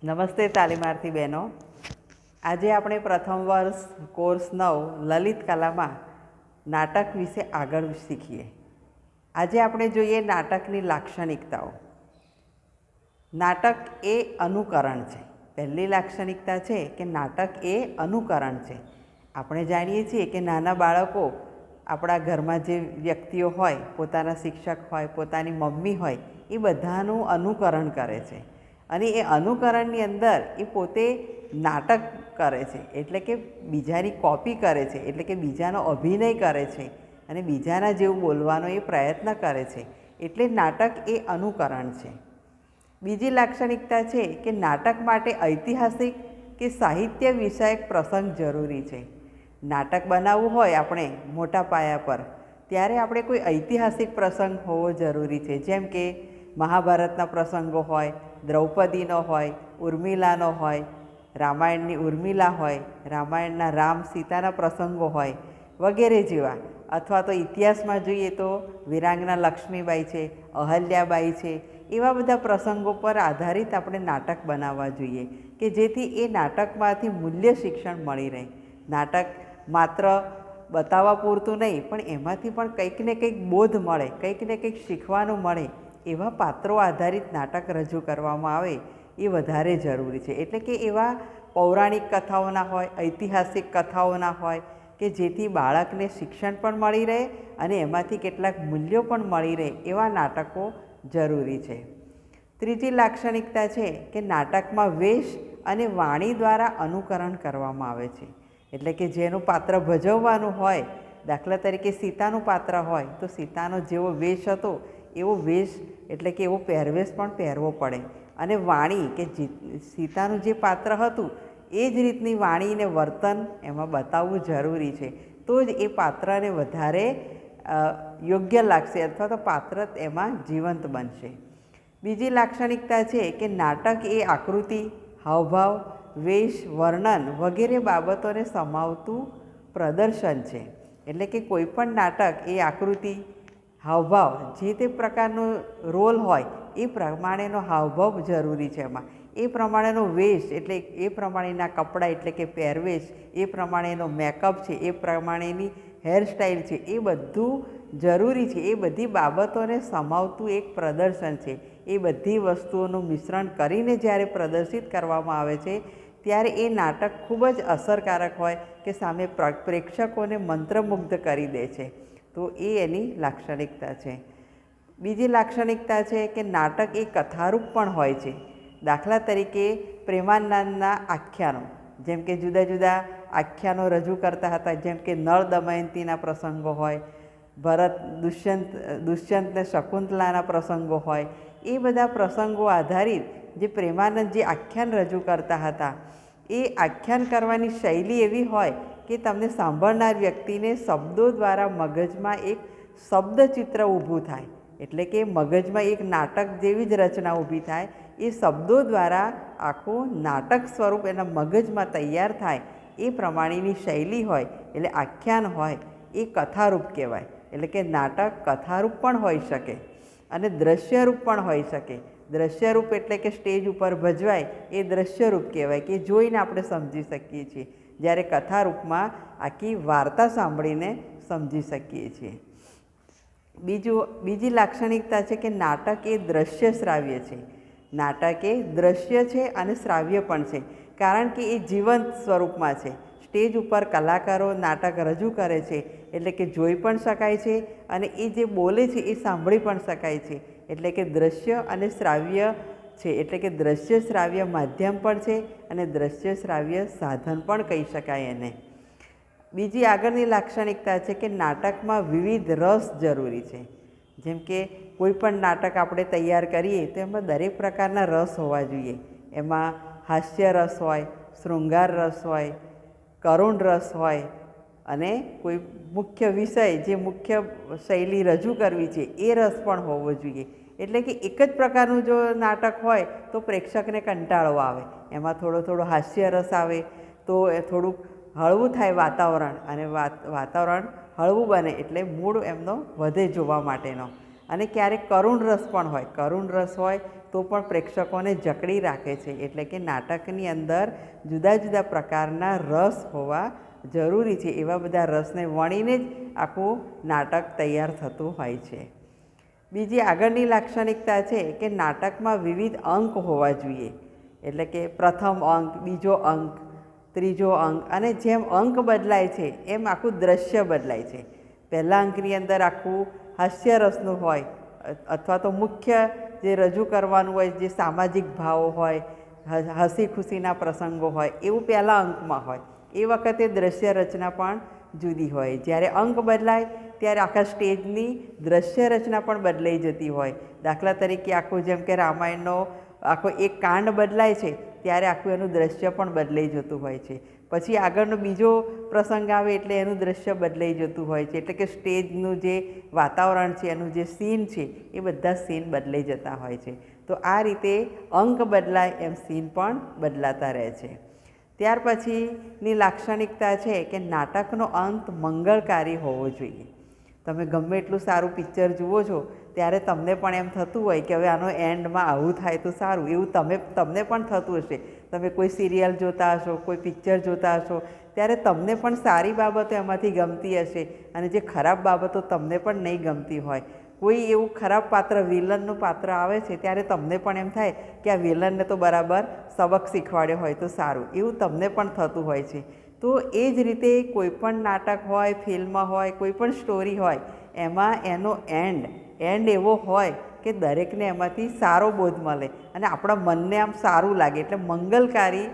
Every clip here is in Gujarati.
નમસ્તે તાલીમાર્થી બહેનો. આજે આપણે પ્રથમ વર્ષ કોર્સ 9 લલિત કલામાં નાટક વિશે આગળ શીખીએ. આજે આપણે જોઈએ નાટકની લાક્ષણિકતાઓ. નાટક એ અનુકરણ છે. પહેલી લાક્ષણિકતા છે કે નાટક એ અનુકરણ છે. આપણે જાણીએ છીએ કે નાના બાળકો આપણા ઘરમાં જે વ્યક્તિઓ હોય, પોતાના શિક્ષક હોય, પોતાની મમ્મી હોય, એ બધાનું અનુકરણ કરે છે અને એ અનુકરણની અંદર એ પોતે નાટક કરે છે, એટલે કે બીજાની કોપી કરે છે, એટલે કે બીજાનો અભિનય કરે છે અને બીજાના જેવું બોલવાનો એ પ્રયત્ન કરે છે. એટલે નાટક એ અનુકરણ છે. બીજી લાક્ષણિકતા છે કે નાટક માટે ઐતિહાસિક કે સાહિત્ય વિષયક પ્રસંગ જરૂરી છે. નાટક બનાવવું હોય આપણે મોટા પાયા પર, ત્યારે આપણે કોઈ ઐતિહાસિક પ્રસંગ હોવો જરૂરી છે. જેમ કે મહાભારતના પ્રસંગો હોય, દ્રૌપદીનો હોય, ઉર્મિલાનો હોય, રામાયણની ઉર્મિલા હોય, રામાયણના રામ સીતાના પ્રસંગો હોય વગેરે જેવા. અથવા તો ઇતિહાસમાં જોઈએ તો વીરાંગના લક્ષ્મીબાઈ છે, અહલ્યાબાઈ છે, એવા બધા પ્રસંગો પર આધારિત આપણે નાટક બનાવવા જોઈએ કે જેથી એ નાટકમાંથી મૂલ્ય શિક્ષણ મળી રહે. નાટક માત્ર બતાવવા પૂરતું નહીં, પણ એમાંથી પણ કંઈક ને કંઈક બોધ મળે, કંઈક ને કંઈક શીખવાનું મળે. એવા પાત્રો આધારિત નાટક રજૂ કરવામાં આવે એ વધારે જરૂરી છે. એટલે કે એવા પૌરાણિક કથાઓના હોય, ઐતિહાસિક કથાઓના હોય કે જેથી બાળકને શિક્ષણ પણ મળી રહે અને એમાંથી કેટલાક મૂલ્યો પણ મળી રહે, એવા નાટકો જરૂરી છે. ત્રીજી લાક્ષણિકતા છે કે નાટકમાં વેશ અને વાણી દ્વારા અનુકરણ કરવામાં આવે છે. એટલે કે જેનું પાત્ર ભજવવાનું હોય, દાખલા તરીકે સીતાનું પાત્ર હોય તો સીતાનો જેવો વેશ હતો એવો વેશ, એટલે કે એવો પહેરવેશ પણ પહેરવો પડે. અને વાણી કે સીતાનું જે પાત્ર હતું એ જ રીતની વાણીને વર્તન એમાં બતાવવું જરૂરી છે. તો જ એ પાત્રને વધારે યોગ્ય લાગશે અથવા તો પાત્ર એમાં જીવંત બનશે. બીજી લાક્ષણિકતા છે કે નાટક એ આકૃતિ, હાવભાવ, વેશ, વર્ણન વગેરે બાબતોને સમાવતું પ્રદર્શન છે. એટલે કે કોઈ પણ નાટક એ આકૃતિ, હાવભાવ, જે તે પ્રકારનો રોલ હોય એ પ્રમાણેનો હાવભાવ જરૂરી છે. એમાં એ પ્રમાણેનો વેશ, એટલે એ પ્રમાણેના કપડાં, એટલે કે પહેરવેશ, એ પ્રમાણેનો મેકઅપ છે, એ પ્રમાણેની હેરસ્ટાઈલ છે, એ બધું જરૂરી છે. એ બધી બાબતોને સમાવતું એક પ્રદર્શન છે. એ બધી વસ્તુઓનું મિશ્રણ કરીને જ્યારે પ્રદર્શિત કરવામાં આવે છે ત્યારે એ નાટક ખૂબ જ અસરકારક હોય કે સામે પ્રેક્ષકોને મંત્રમુગ્ધ કરી દે છે. તો એ એની લાક્ષણિકતા છે. બીજી લાક્ષણિકતા છે કે નાટક એ કથારૂપ પણ હોય છે. દાખલા તરીકે પ્રેમાનંદના આખ્યાનો, જેમ કે જુદા જુદા આખ્યાનો રજૂ કરતા હતા, જેમ કે નળ દમયંતીના પ્રસંગો હોય, ભરત દુષ્યંતને શકુંતલાના પ્રસંગો હોય, એ બધા પ્રસંગો આધારિત જે પ્રેમાનંદ જે આખ્યાન રજૂ કરતા હતા, એ આખ્યાન કરવાની શૈલી એવી હોય કે તમને સાંભળનાર વ્યક્તિને શબ્દો દ્વારા મગજમાં એક શબ્દચિત્ર ઊભું થાય. એટલે કે મગજમાં એક નાટક જેવી જ રચના ઊભી થાય. એ શબ્દો દ્વારા આખું નાટક સ્વરૂપ એના મગજમાં તૈયાર થાય એ પ્રમાણેની શૈલી હોય, એટલે આખ્યાન હોય એ કથારૂપ કહેવાય. એટલે કે નાટક કથારૂપ પણ હોઈ શકે અને દ્રશ્યરૂપ પણ હોઈ શકે. દ્રશ્યરૂપ એટલે કે સ્ટેજ ઉપર ભજવાય એ દ્રશ્યરૂપ કહેવાય, કે જોઈને આપણે સમજી શકીએ છીએ. જ્યારે કથારૂપમાં આખી વાર્તા સાંભળીને સમજી શકીએ છીએ. બીજી લાક્ષણિકતા છે કે નાટક એ દ્રશ્ય શ્રાવ્ય છે. નાટક એ દ્રશ્ય છે અને શ્રાવ્ય પણ છે, કારણ કે એ જીવંત સ્વરૂપમાં છે. સ્ટેજ ઉપર કલાકારો નાટક રજૂ કરે છે, એટલે કે જોઈ પણ શકાય છે અને એ જે બોલે છે એ સાંભળી પણ શકાય છે. એટલે કે દ્રશ્ય અને શ્રાવ્ય છે. એટલે કે દ્રશ્ય શ્રાવ્ય માધ્યમ પણ છે અને દ્રશ્ય શ્રાવ્ય સાધન પણ કહી શકાય એને. બીજી આગળની લાક્ષણિકતા છે કે નાટકમાં વિવિધ રસ જરૂરી છે. જેમ કે કોઈ પણ નાટક આપણે તૈયાર કરીએ તો એમાં દરેક પ્રકારના રસ હોવા જોઈએ. એમાં હાસ્ય રસ હોય, શૃંગાર રસ હોય, કરુણ રસ હોય અને કોઈ મુખ્ય વિષય, જે મુખ્ય શૈલી રજૂ કરવી છે એ રસ પણ હોવો જોઈએ. એટલે કે એક જ પ્રકારનું જો નાટક હોય તો પ્રેક્ષકને કંટાળો આવે. એમાં થોડો હાસ્ય રસ આવે તો એ થોડુંક હળવું થાય વાતાવરણ, અને વાતાવરણ હળવું બને એટલે મૂડ એમનો વધે જોવા માટેનો. અને ક્યારેક કરુણ રસ પણ હોય. કરુણ રસ હોય તો પણ પ્રેક્ષકોને જકડી રાખે છે. એટલે કે નાટકની અંદર જુદા જુદા પ્રકારના રસ હોવા જરૂરી છે. એવા બધા રસને વણીને જ આખું નાટક તૈયાર થતું હોય છે. બીજી આગળની લાક્ષણિકતા છે કે નાટકમાં વિવિધ અંક હોવા જોઈએ. એટલે કે પ્રથમ અંક, બીજો અંક, ત્રીજો અંક, અને જેમ અંક બદલાય છે એમ આખું દ્રશ્ય બદલાય છે. પહેલા અંકની અંદર આખું હાસ્યરસનું હોય અથવા તો મુખ્ય જે રજૂ કરવાનું હોય, જે સામાજિક ભાવો હોય, હસી ખુશીના પ્રસંગો હોય, એવું પહેલા અંકમાં હોય. એ વખતે દ્રશ્ય રચના પણ જુદી હોય. જ્યારે અંક બદલાય ત્યારે આખા સ્ટેજની દ્રશ્ય રચના પણ બદલાઈ જતી હોય. દાખલા તરીકે આખું જેમ કે રામાયણનો આખો એક કાંડ બદલાય છે ત્યારે આખું એનું દ્રશ્ય પણ બદલાઈ જતું હોય છે. પછી આગળનો બીજો પ્રસંગ આવે એટલે એનું દ્રશ્ય બદલાઈ જતું હોય છે. એટલે કે સ્ટેજનું જે વાતાવરણ છે, એનું જે સીન છે, એ બધા સીન બદલાઈ જતા હોય છે. તો આ રીતે અંક બદલાય એમ સીન પણ બદલાતા રહે છે. ત્યાર પછીની લાક્ષણિકતા છે કે નાટકનો અંત મંગળકારી હોવો જોઈએ. તમે ગમે એટલું સારું પિક્ચર જુઓ છો ત્યારે તમને પણ એમ થતું હોય કે હવે આનો એન્ડમાં આવું થાય તો સારું. એવું તમને પણ થતું હશે. તમે કોઈ સિરિયલ જોતા હશો, કોઈ પિક્ચર જોતા હશો, ત્યારે તમને પણ સારી બાબતો એમાંથી ગમતી હશે અને જે ખરાબ બાબતો તમને પણ નહીં ગમતી હોય. કોઈ એવું ખરાબ પાત્ર, વિલનનું પાત્ર આવે છે ત્યારે તમને પણ એમ થાય કે આ વિલનને તો બરાબર સબક શીખવાડ્યો હોય તો સારું. એવું તમને પણ થતું હોય છે. તો એ જ રીતે કોઈ પણ નાટક હોય, ફિલ્મ હોય, કોઈ પણ સ્ટોરી હોય, એમાં એનો એન્ડ એવો હોય કે દરેકને એમાંથી સારો બોધ મળે અને આપણા મનને આમ સારું લાગે. એટલે મંગલકારી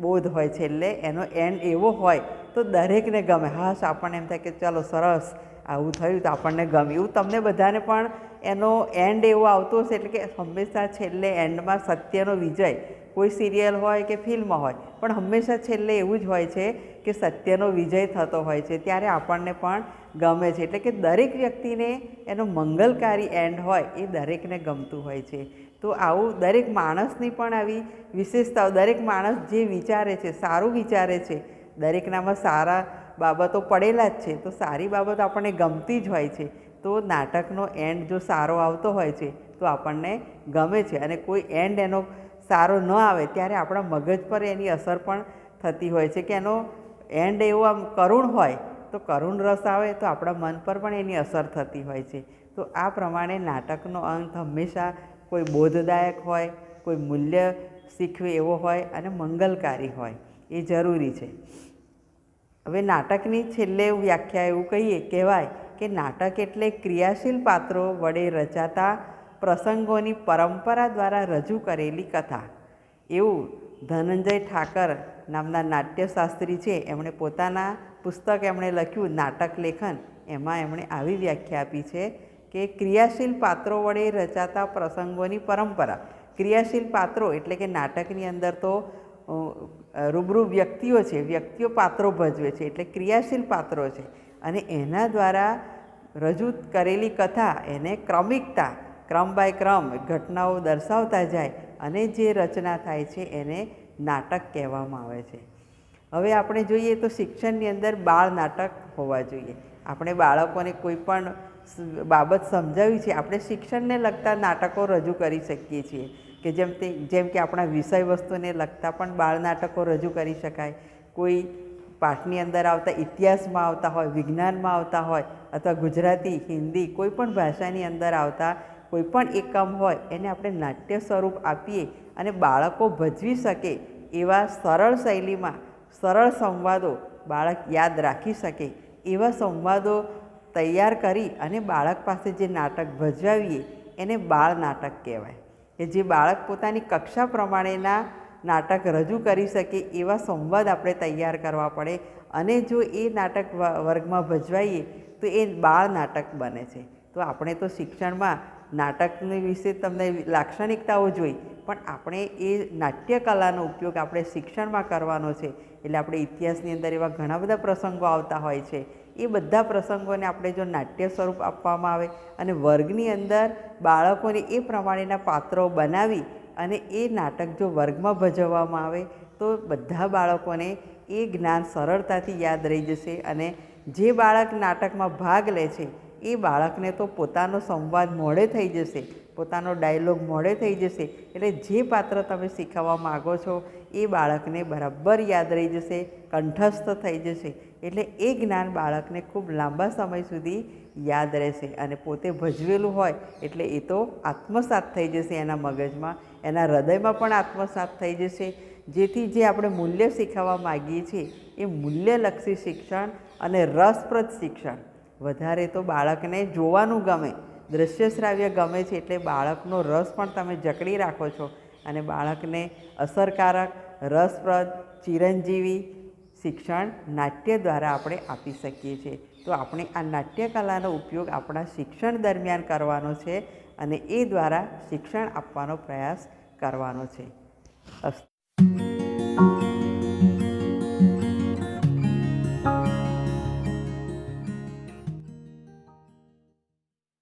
બોધ હોય છે. એટલે એનો એન્ડ એવો હોય તો દરેકને ગમે. હાશ, આપણને એમ થાય કે ચાલો સરસ, આવું થયું તો આપણને ગમે. એવું તમને બધાને પણ એનો એન્ડ એવો આવતો હશે. એટલે કે હંમેશા છેલ્લે એન્ડમાં સત્યનો વિજય, કોઈ સિરિયલ હોય કે ફિલ્મ હોય, પણ હંમેશા છેલ્લે એવું જ હોય છે કે સત્યનો વિજય થતો હોય છે. ત્યારે આપણને પણ ગમે છે. એટલે કે દરેક વ્યક્તિને એનો મંગલકારી એન્ડ હોય એ દરેકને ગમતું હોય છે. તો આવું દરેક માણસની પણ આવી વિશેષતાઓ, દરેક માણસ જે વિચારે છે, સારું વિચારે છે, દરેકનામાં સારા બાબતો પડેલા જ છે. તો સારી બાબત આપણને ગમતી જ હોય છે. તો નાટકનો એન્ડ જો સારો આવતો હોય છે તો આપણને ગમે છે. અને કોઈ એન્ડ એનો સારો ન આવે ત્યારે આપણા મગજ પર એની અસર પણ થતી હોય છે કે એનો એન્ડ એવો આમ કરુણ હોય તો કરુણ રસ આવે તો આપણા મન પર પણ એની અસર થતી હોય છે. તો આ પ્રમાણે નાટકનો અંત હંમેશા કોઈ બોધદાયક હોય, કોઈ મૂલ્ય શીખવે એવો હોય અને મંગલકારી હોય, એ જરૂરી છે. હવે નાટકની છેલ્લે વ્યાખ્યા એવું કહેવાય કે નાટક એટલે ક્રિયાશીલ પાત્રો વડે રચાતા પ્રસંગોની પરંપરા દ્વારા રજૂ કરેલી કથા. એવું ધનંજય ઠાકર નામના નાટ્યશાસ્ત્રી છે, એમણે પોતાના પુસ્તક લખ્યું નાટક લેખન. એમાં એમણે આવી વ્યાખ્યા આપી છે કે ક્રિયાશીલ પાત્રો વડે રચાતા પ્રસંગોની પરંપરા. ક્રિયાશીલ પાત્રો એટલે કે નાટકની અંદર તો રૂબરૂ વ્યક્તિઓ છે, વ્યક્તિઓ પાત્રો ભજવે છે, એટલે ક્રિયાશીલ પાત્રો છે. અને એના દ્વારા રજૂ કરેલી કથા, એને ક્રમિકતા, ક્રમ બાય ક્રમ ઘટનાઓ દર્શાવતા જાય અને જે રચના થાય છે એને નાટક કહેવામાં આવે છે. હવે આપણે જોઈએ તો શિક્ષણની અંદર બાળ નાટક હોવા જોઈએ. આપણે બાળકોને કોઈ પણ બાબત સમજાવી છે, આપણે શિક્ષણને લગતા નાટકો રજૂ કરી શકીએ છીએ કે જેમ કે આપણા વિષય વસ્તુને લગતા પણ બાળ નાટકો રજૂ કરી શકાય. કોઈ પાઠની અંદર આવતા, ઇતિહાસમાં આવતા હોય, વિજ્ઞાનમાં આવતા હોય, અથવા ગુજરાતી, હિન્દી, કોઈ પણ ભાષાની અંદર આવતા કોઈ પણ એકમ હોય એને આપણે નાટ્ય સ્વરૂપ આપીએ અને બાળકો ભજવી શકે એવા સરળ શૈલીમાં સરળ સંવાદો બાળક યાદ રાખી શકે એવા સંવાદો તૈયાર કરી અને બાળક પાસે જે નાટક ભજવાવીએ એને બાળ નાટક કહેવાય. કે જે બાળક પોતાની કક્ષા પ્રમાણેના નાટક રજૂ કરી શકે એવા સંવાદ આપણે તૈયાર કરવા પડે અને જો એ નાટક વર્ગમાં ભજવાઈએ તો એ બાળ નાટક બને છે. તો આપણે તો શિક્ષણમાં નાટકની વિશે તમને લાક્ષણિકતાઓ જોઈ, પણ આપણે એ નાટ્યકલાનો ઉપયોગ આપણે શિક્ષણમાં કરવાનો છે. એટલે આપણે ઇતિહાસની અંદર એવા ઘણા બધા પ્રસંગો આવતા હોય છે. એ બધા પ્રસંગોને આપણે જો નાટ્ય સ્વરૂપ આપવામાં આવે અને વર્ગની અંદર બાળકોને એ પ્રમાણેના પાત્રો બનાવી અને એ નાટક જો વર્ગમાં ભજવવામાં આવે તો બધા બાળકોને એ જ્ઞાન સરળતાથી યાદ રહી જશે અને જે બાળક નાટકમાં ભાગ લે છે એ બાળકને તો પોતાનો સંવાદ મોડે થઈ જશે, પોતાનો ડાયલોગ મોડે થઈ જશે, એટલે જે પાત્ર તમે શીખવવા માગો છો એ બાળકને બરાબર યાદ રહી જશે, કંઠસ્થ થઈ જશે, એટલે એ જ્ઞાન બાળકને ખૂબ લાંબા સમય સુધી યાદ રહેશે અને પોતે ભજવેલું હોય એટલે એ તો આત્મસાત થઈ જશે એના મગજમાં, એના હૃદયમાં પણ આત્મસાત થઈ જશે, જેથી જે આપણે મૂલ્ય શીખવવા માગીએ છીએ એ મૂલ્યલક્ષી શિક્ષણ અને રસપ્રદ શિક્ષણ. વધારે તો બાળકને જોવાનું ગમે, દૃશ્ય શ્રાવ્ય ગમે છે, એટલે બાળકનો રસ પણ તમે જકડી રાખો છો અને બાળકને અસરકારક, રસપ્રદ, ચિરંજીવી શિક્ષણ નાટ્ય દ્વારા આપણે આપી શકીએ છીએ. તો આપણે આ નાટ્ય કલાનો ઉપયોગ આપણા શિક્ષણ દરમિયાન કરવાનો છે અને એ દ્વારા શિક્ષણ આપવાનો પ્રયાસ કરવાનો છે.